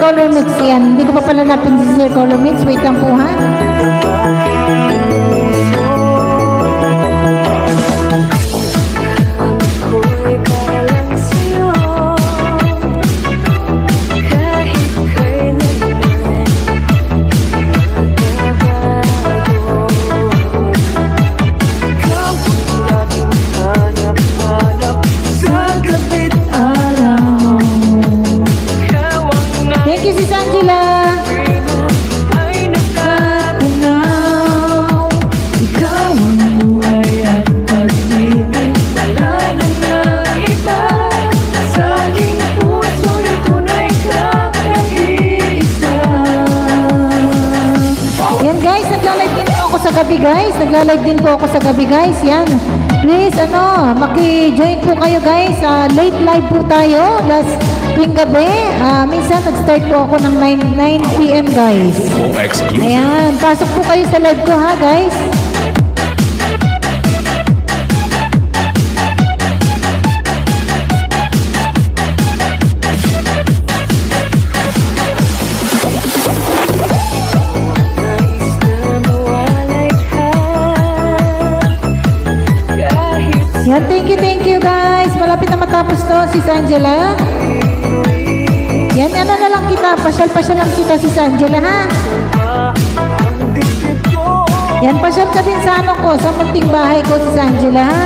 Color Mix. Yan, hindi ko pa pala napin si Sir Color Mix. Wait lang po ha. Guys, nagla-live din po ako sa gabi guys. Yan. Please, maki-join po kayo guys. Late live po tayo. Last tuwing gabi. Minsan nag-start po ako ng 9 PM guys. Ayan. Pasok po kayo sa live ko ha guys. Yan, thank you guys. Malapit na matapos to, Sis Angela. Yan, ano na lang kita. Pasyal-pasyal lang kita, Sis Angela, ha? Yan, pasyal ka din sa ano ko, sa munting bahay ko, Sis Angela, ha?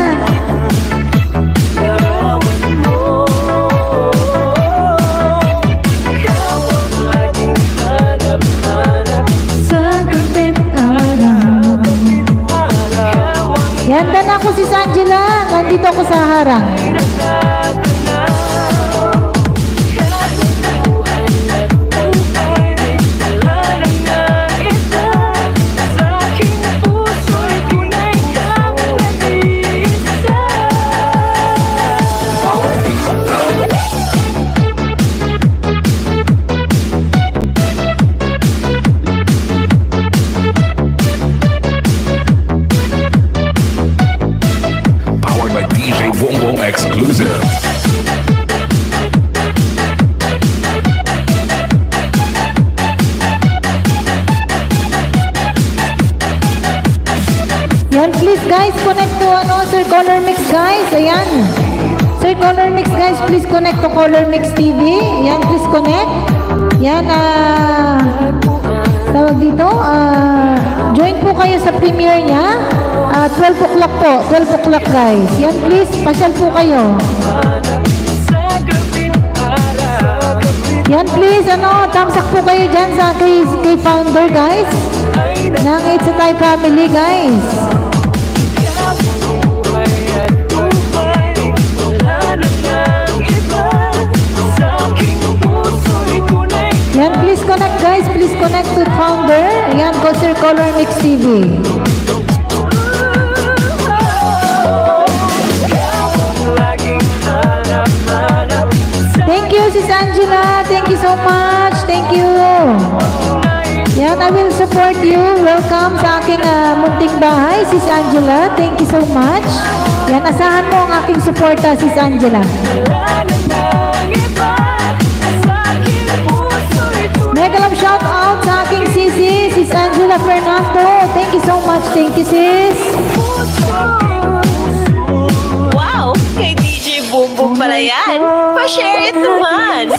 Yan, dan ako si Angela. Nandito ako sa harang. Exclusive. Yan, please guys, connect to Sir Color Mix guys. Ayan. Sir Color Mix guys, please connect to Color Mix TV. Yan, please connect. Yan, tawag dito, join po kayo sa premiere niya. 12 o'clock po, 12 o'clock guys. Yan, please, pasyal po kayo. Yan, please, tamsak po kayo dyan sa kay founder guys ng It's a Thai Family guys. Yan, please connect guys, please connect to founder. Yan, go Sir Color Mix TV. Thank you, Sis Angela. Thank you so much. Thank you. Yan, I will support you. Welcome sa aking munting bahay, Sis Angela. Thank you so much. Yan, asahan mo ang aking suporta, Sis Angela. Mega love shout out sa aking sisi, Sis Angela Fernando. Thank you so much. Thank you, sis. Wow, kay DJ Bumbong pala yan. Pa-share it naman.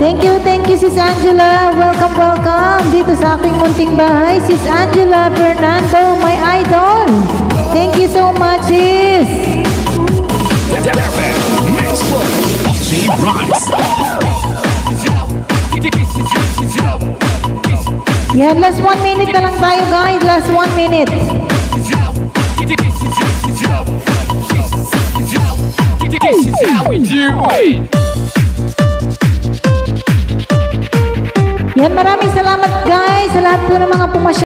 Thank you, Sis Angela. Welcome, welcome dito sa aking munting bahay, Sis Angela Fernando, my idol. Thank you so much, sis. Yan, last 1 minute na lang tayo guys. Last 1 minute. Yan, maraming salamat guys sa lahat po ng mga pumasya.